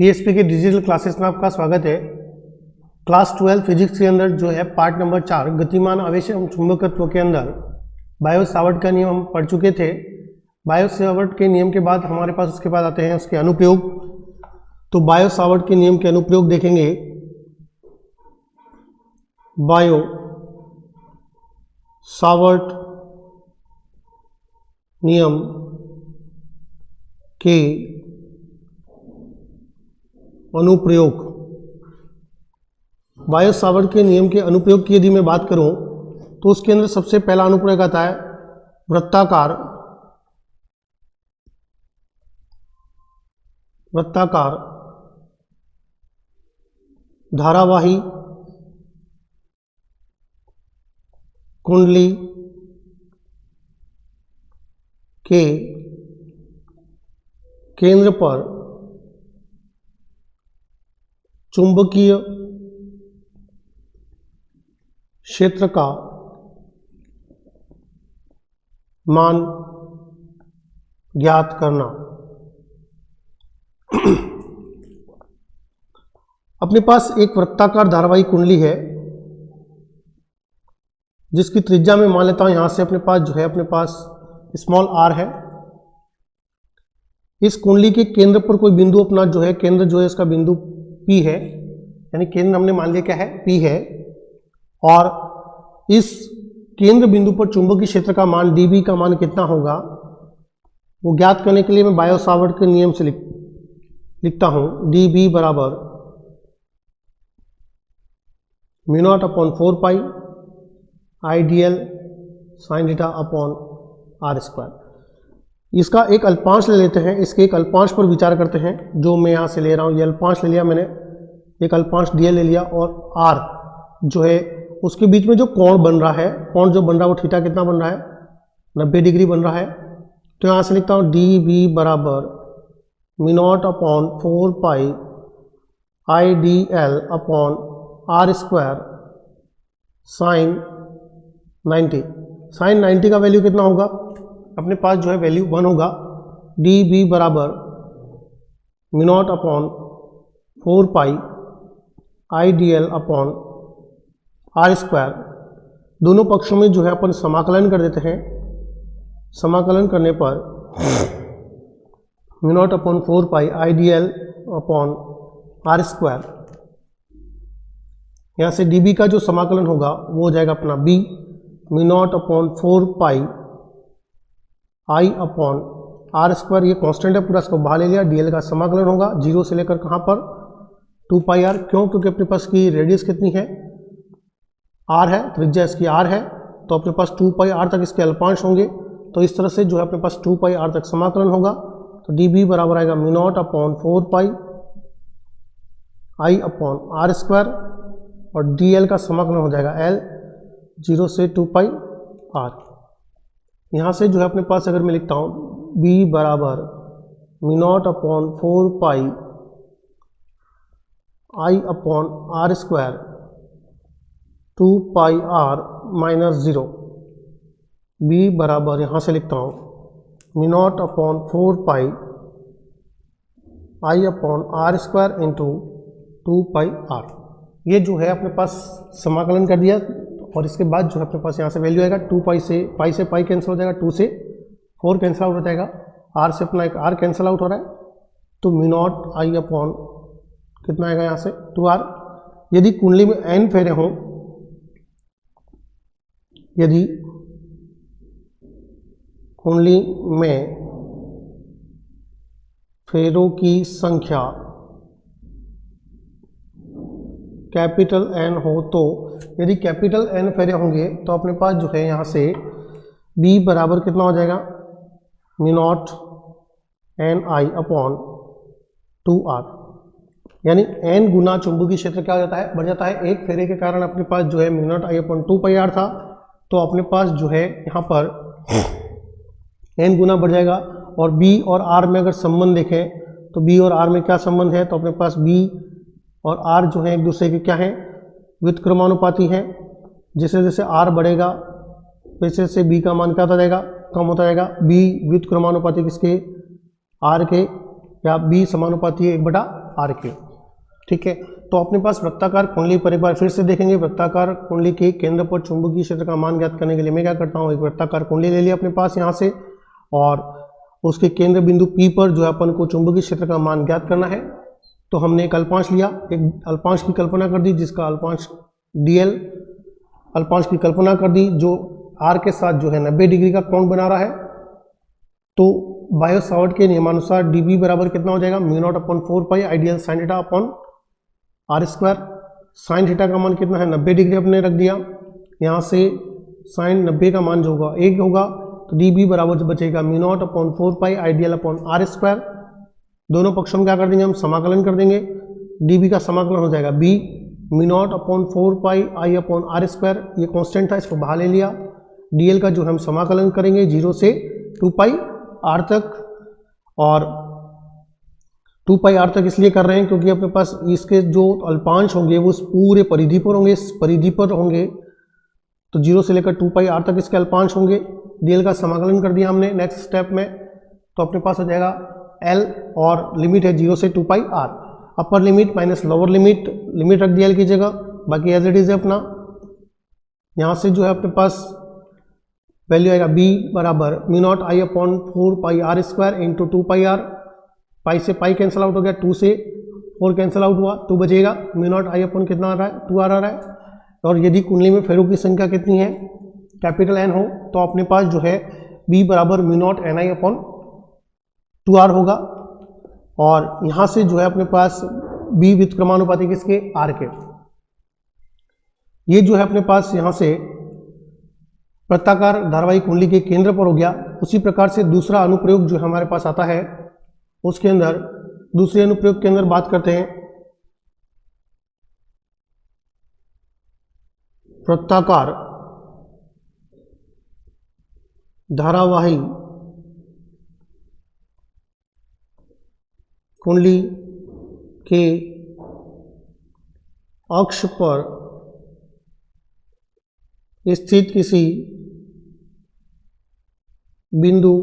PSP के digital classes में आपका स्वागत है। क्लास 12 फिजिक्स के अंदर जो है पार्ट नंबर 4 गतिमान आवेश एवं चुंबकत्व के अंदर बायो सावर्ट का नियम हम पढ़ चुके थे। बायो सावर्ट के नियम के बाद हमारे पास उसके बाद आते हैं उसके अनुप्रयोग। तो बायो सावर्ट के नियम के अनुप्रयोग देखेंगे। बायो सावर्ट नियम के अनुप्रयोग। बायो सावर्ट के नियम के अनुप्रयोग की यदि मैं बात करूं तो उसके अंदर सबसे पहला अनुप्रयोग आता है वृत्ताकार धारावाही कुंडली के केंद्र पर चुंबकीय क्षेत्र का मान ज्ञात करना। अपने पास एक वृत्ताकार धारावाही कुंडली है जिसकी त्रिज्या में मान लेता हूं यहां से अपने पास जो है अपने पास स्मॉल r है। इस कुंडली के केंद्र पर कोई बिंदु अपना जो है केंद्र जो है इसका बिंदु P है, यानी केंद्र हमने मान लिया क्या है P है। और इस केंद्र बिंदु पर चुंबकीय क्षेत्र का मान dB का मान कितना होगा वो ज्ञात करने के लिए मैं बायो सावर्ट के नियम से लिखता हूं dB बराबर μ0 upon 4 pi IDL sin theta upon r square. इसका एक अल्पांश ले लेते हैं, इसके एक अल्पांश पर विचार करते हैं जो मैं यहाँ से ले रहा हूँ। ये अल्पांश ले लिया मैंने, एक अल्पांश dl ले लिया और r जो है उसके बीच में जो कोण बन रहा है, कोण जो बन रहा है वो थीटा कितना बन रहा है 90 डिग्री बन रहा है। तो यहाँ से लिखता हूँ dB बराबर μ0 upon 4 pi IDL upon r square sine 90। Sine 90 का वैल्यू कितना होगा अपने पास जो है वैल्यू 1 होगा। dB बराबर μ0 upon 4 pi IDL upon r square. दोनों पक्षों में जो है अपन समाकलन कर देते हैं। समाकलन करने पर μ0 upon 4 pi IDL upon r square, यहाँ से dB का जो समाकलन होगा वो हो जाएगा अपना b μ0 upon 4 pi I upon r square. ये कांस्टेंट है पूरा, इसको बाहर ले लिया। dl का समाकलन होगा 0 से लेकर कहाँ पर 2 पाई r। क्यों? क्योंकि अपने पास की रेडियस कितनी है r है, त्रिज्या इसकी r है, तो अपने पास 2 पाई r तक इसके अल्पांश होंगे। तो इस तरह से जो है अपने पास 2 पाई r तक समाकलन होगा। तो dB बराबर आएगा μ0 upon 4 pi I upon r square और dl का समाकलन हो जाएगा L 0 से 2 पाई r। यहाँ से जो है अपने पास अगर मैं लिखता हूँ b बराबर μ0 upon 4 pi I upon r square 2 pi r minus 0। b बराबर यहाँ से लिखता हूँ μ0 upon 4 pi I upon r square into 2 pi r। ये जो है अपने पास समाकलन कर दिया और इसके बाद जो है अपने पास यहाँ से वैल्यू आएगा 2 पाई से पाई कैंसिल हो जाएगा, 2 से 4 कैंसिल आउट हो जाएगा, r से अपना एक r कैंसिल आउट हो रहा है। तो μ0 I अपॉन कितना आएगा यहाँ से 2r। यदि कुंडली में n फेरे हों, यदि कुंडली में फेरों की संख्या कैपिटल N हो, तो यदि कैपिटल N फेरे होंगे तो अपने पास जो है यहाँ से B बराबर कितना हो जाएगा μ0 NI अपॉन 2r। यानी n गुना चुंबकीय क्षेत्र क्या हो जाता है, बढ़ जाता है। एक फेरे के कारण अपने पास जो है μ0 I अपॉन 2 पाई r था, तो अपने पास जो है यहाँ पर n गुना बढ़ जाएगा। और b और r में अगर संबंध देखें तो b और r में क्या संबंध है, तो अपने पास b और r जो है एक दूसरे के क्या है व्युत्क्रमानुपाती हैं। जैसे जैसे r बढ़ेगा वैसे से b का मान क्या होता जाएगा, कम होता जाएगा। b व्युत्क्रमानुपाती किसके, r के, या b समानुपाती है 1/r आर के। ठीक है, तो अपने पास वृत्ताकार कुंडली पर एक बार फिर से देखेंगे। वृत्ताकार कुंडली के केंद्र पर चुंबकीय क्षेत्र का मान ज्ञात करने के लिए मैं क्या करता हूँ, एक वृत्ताकार कुंडली ले लिया अपने पास यहाँ से, और उसके केंद्र बिंदु P पर जो है अपन को चुंबकीय क्षेत्र का मान ज्ञात करना है। तो हमने एक अल्पांश लिया, एक अल्पांश की कल्पना कर दी, जिसका अल्पांश dl अल्पांश की कल्पना कर दी, जो r के साथ जो है 90 डिग्री का कोण बना रहा है। तो बायो सावर्ट के नियमानुसार dB बराबर कितना हो जाएगा, mu not upon 4 pi ideal sine theta upon R square. Sine theta का मान कितना है, 90 डिग्री अपने रख दिया। यहाँ से साइन 90 का मान जो होगा 1 होगा, तो dB बराबर जो बचेगा mu not upon 4 pi ideal upon R square. दोनों पक्षों में क्या कर देंगे, हम समाकलन कर देंगे। dB का समाकलन हो जाएगा b mu not upon 4 pi I upon R square, ये कांस्टेंट था, इसको बाहर ले लिया। dl का जो हम समाकलन करेंगे 0 से 2 पाई r तक, और 2 पाई r तक इसलिए कर रहे हैं क्योंकि अपने पास इसके जो अल्पांश होंगे वो इस पूरे परिधि पर होंगे, इस परिधि पर होंगे, तो 0 से लेकर 2 पाई r तक इसके अल्पांश होंगे। dl का समाकलन कर दिया हमने नेक्स्ट स्टेप में, तो अपने पास हो जाएगा l, और लिमिट है 0 से 2 pi r, upper limit minus lower limit, limit रख दिया l की जगह, बाकी एज इट इज है अपना। यहाँ से जो है अपने पास वैल्यू आएगा b बराबर mu not I upon 4 pi R square into 2 pi r। Pi से पाई कैंसिल आउट हो गया, 2 से 4 कैंसिल आउट हुआ, 2 बचेगा। म्यू नॉट आई अपॉन कितना आ रहा है, 2 आ रहा है। और यदि कुंडली में फेरों की संख्या कितनी है, कैपिटल N हो, तो अपने पास जो है b बराबर mu not an I upon 2r होगा। और यहाँ से जो है अपने पास b व्युत्क्रमानुपाती किसके, r के। ये जो है अपने पास यहाँ से वृत्ताकार धारावाहिक कुंडली के केंद्र पर हो गया। उसी प्रकार से दूसरा अनुप्रयोग जो हमारे पास आता है, उसके अंदर दूसरे अनुप्रयोग के अंदर बात करते हैं वृत्ताकार धारावाही कुंडली के अक्ष पर स्थित किसी बिंदु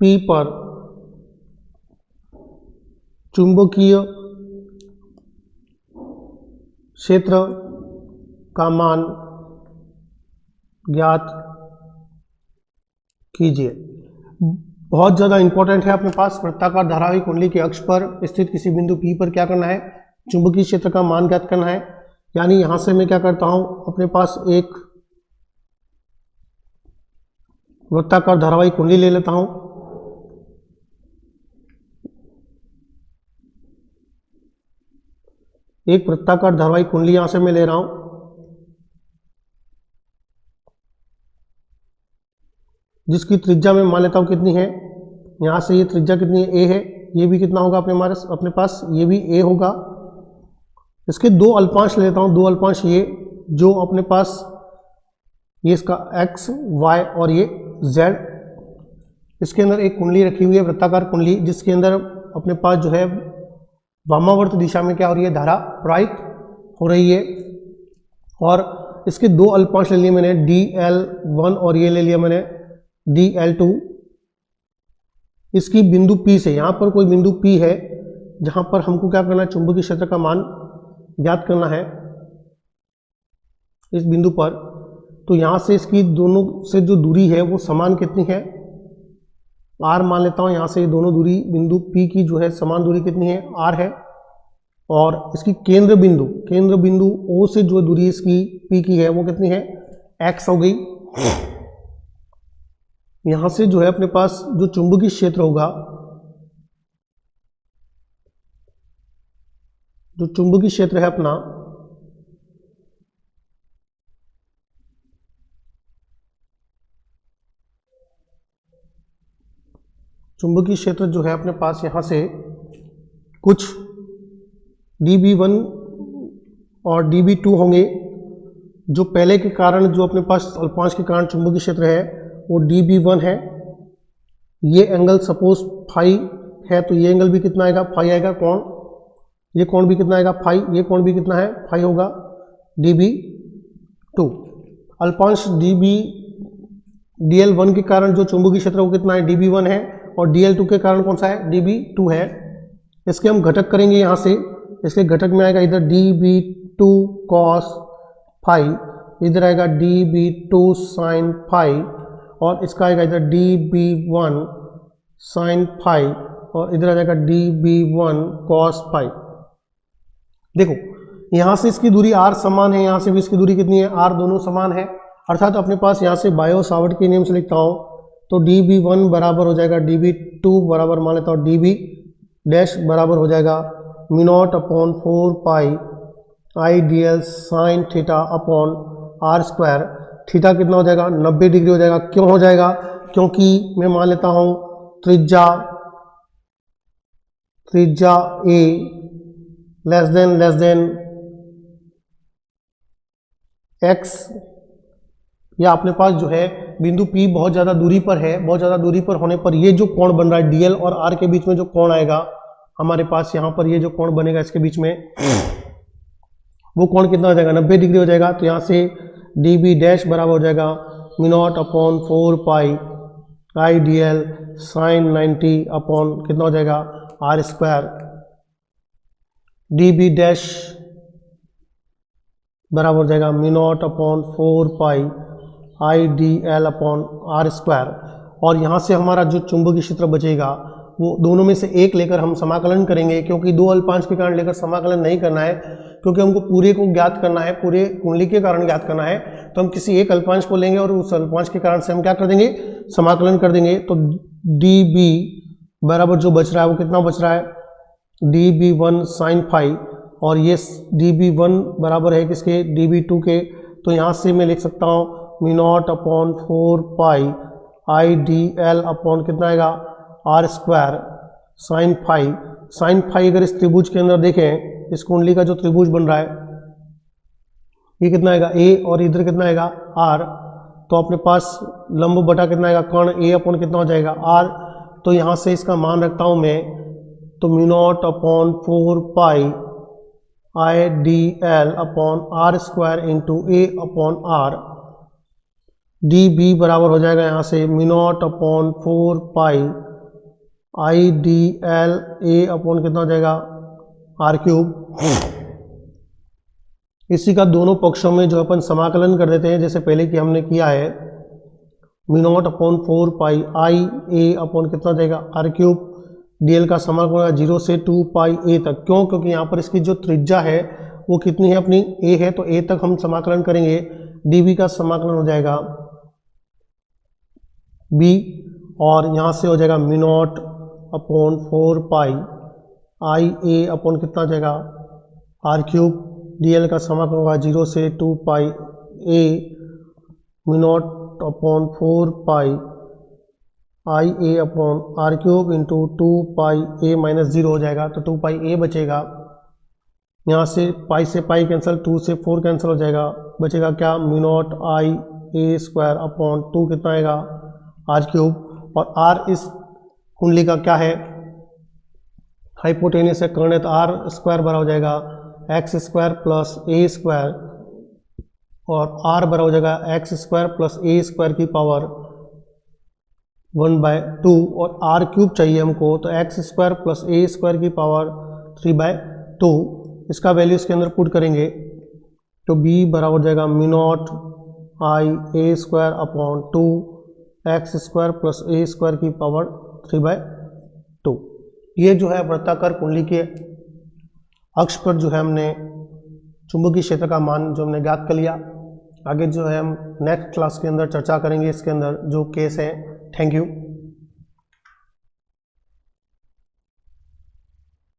P पर चुंबकीय क्षेत्र का मान ज्ञात कीजिए। बहुत ज़्यादा इंपॉर्टेंट है अपने पास, वृत्ताकार धारावाही कुंडली के अक्ष पर स्थित किसी बिंदु P पर क्या करना है, चुंबकीय क्षेत्र का मान ज्ञात करना है। यानी यहाँ से मैं क्या करता हूँ, अपने पास एक वृत्ताकार धारावाही कुंडली ले लेता हूँ। एक वृत्ताकार धारावाही कुंडली यहां से मैं ले रहा हूं, जिसकी त्रिज्या में मान लेता हूं कितनी है, यहां से ये त्रिज्या कितनी है, a है। ये भी कितना होगा अपने पास ये भी a होगा। इसके दो अल्पांश ले लेता हूं, दो अल्पांश ये जो अपने पास ये इसका x y और ये z। इसके अंदर एक कुंडली रखी हुई है वृत्ताकार कुंडली, जिसके अंदर अपने पास जो है वामावर्त दिशा में क्या हो रही है, धारा प्रवाहित हो रही है। और इसके दो अल्पांश ले लिए मैंने dl1 और ये ले लिया मैंने dl2। इसकी बिंदु P से, यहाँ पर कोई बिंदु P है जहाँ पर हमको क्या करना है, चुंबकीय क्षेत्र का मान ज्ञात करना है इस बिंदु पर। तो यहाँ से इसकी दोनों से जो दूरी है वो समान कितनी है, r मान लेता हूँ। यहाँ से ये दोनों दूरी बिंदु P की जो है समान दूरी कितनी है, r है। और इसकी केंद्र बिंदु O से जो दूरी इसकी P की है वो कितनी है, x हो गई। यहाँ से जो है अपने पास जो चुंबकीय क्षेत्र होगा, जो चुंबकीय क्षेत्र है अपना, चुंबकीय क्षेत्र जो है अपने पास यहाँ से कुछ dB1 और dB2 होंगे। जो पहले के कारण, जो अपने पास अल्पांश के कारण चुंबकीय क्षेत्र है वो dB1 है। ये एंगल सपोज फाई है, तो ये एंगल भी कितना आएगा, फाई आएगा कोण। ये कोण भी कितना आएगा, फाई। ये कोण भी कितना है, फाई होगा, dB2। अल्पांश dl1 के कारण जो चुंबकीय क्षेत्र वो कितना है, dB1 है। और dl2 के कारण कौन सा है, dB2 है। इसके हम घटक करेंगे यहाँ से। इसके घटक में आएगा इधर dB2 cos फाई, इधर आएगा dB2 sin फाई, और इसका आएगा इधर dB1 sin फाई, और इधर आ जाएगा dB1 cos फाई। देखो यहाँ से इसकी दूरी r समान है, यहाँ से भी इसकी दूरी कितनी है, r, दोनों समान है। अर्थात अपने पास यहाँ से बायो सावर्ट के नियम से लिखता हूँ तो dB1 बराबर हो जाएगा dB2 बराबर मान लेता हूँ dB डैश बराबर हो जाएगा μ0 upon 4 pi I D L sine theta upon R square. Theta कितना हो जाएगा, 90 डिग्री हो जाएगा। क्यों हो जाएगा, क्योंकि मैं मान लेता हूँ त्रिज्या ए लेस देन x, या अपने पास जो है बिंदु P बहुत ज़्यादा दूरी पर है। बहुत ज़्यादा दूरी पर होने पर ये जो कोण बन रहा है DL और R के बीच में जो कोण आएगा हमारे पास यहाँ पर, ये जो कोण बनेगा इसके बीच में, वो कोण कितना हो जाएगा, 90 डिग्री हो जाएगा। तो यहाँ से dB डैश बराबर हो जाएगा μ0 upon 4 pi I D L sine 90 upon कितना हो जाएगा आर स्क्वायर। dB डैश बराबर हो जाएगा μ0 upon 4 pi I D L upon R square. और यहाँ से हमारा जो चुंबकीय क्षेत्र बचेगा वो दोनों में से एक लेकर हम समाकलन करेंगे, क्योंकि दो अल्पांश के कारण लेकर समाकलन नहीं करना है, क्योंकि हमको पूरे को ज्ञात करना है, पूरे कुंडली के कारण ज्ञात करना है। तो हम किसी एक अल्पांश को लेंगे और उस अल्पांश के कारण से हम क्या कर देंगे, समाकलन कर देंगे। तो dB बराबर जो बच रहा है वो कितना बच रहा है, dB1 sin फाई, और ये dB1 बराबर है किसके, dB2 के। तो यहाँ से मैं लिख सकता हूँ μ0 upon 4 pi I D L upon कितना आएगा R square sine phi. Sine phi अगर इस त्रिभुज के अंदर देखें, इस कुंडली का जो त्रिभुज बन रहा है ये कितना आएगा a, और इधर कितना आएगा r। तो अपने पास लंब बटा कितना आएगा कर्ण a अपॉन कितना हो जाएगा r। तो यहाँ से इसका मान रखता हूँ मैं, तो μ0 upon 4 pi I D L upon R square into a upon r। dB बराबर हो जाएगा यहाँ से μ0 upon 4 pi I D L A upon कितना हो जाएगा आर क्यूब। इसी का दोनों पक्षों में जो अपन समाकलन कर देते हैं जैसे पहले कि हमने किया है, μ0 upon 4 pi I A upon कितना हो जाएगा आर क्यूब। डीएल का समाकलन होगा 0 से 2 पाई ए तक। क्यों, क्योंकि यहाँ पर इसकी जो त्रिज्या है वो कितनी है अपनी, ए है, तो ए तक हम समाकलन करेंगे। dB का समाकलन हो जाएगा b, और यहाँ से हो जाएगा μ0 upon 4 pi I A upon कितना हो जाएगा आर क्यूब। डीएल का समाकलन होगा 0 से 2 pi A μ0 upon 4 pi I A upon R cube into 2 pi A minus 0 हो जाएगा। तो 2 पाई ए बचेगा, यहाँ से पाई कैंसिल, 2 से 4 कैंसिल हो जाएगा, बचेगा क्या μ0 आई ए स्क्वायर अपॉन 2 कितना आएगा आर क्यूब। और आर इस कुंडली का क्या है, हाइपोटेनियस है, कर्ण है, तो आर स्क्वायर बराबर हो जाएगा x square plus A square, और आर बराबर हो जाएगा x square plus A square की पावर 1/2, और आर क्यूब चाहिए हमको, तो x square plus A square की पावर 3/2। इसका वैल्यू इसके अंदर पुट करेंगे तो b बराबर हो जाएगा μ0 I A square upon 2 X square plus A square की पावर 3/2। ये जो है वृत्ताकार कुंडली के अक्ष पर जो है हमने चुंबकीय क्षेत्र का मान जो हमने ज्ञात कर लिया। आगे जो है हम नेक्स्ट क्लास के अंदर चर्चा करेंगे इसके अंदर जो केस है। Thank you.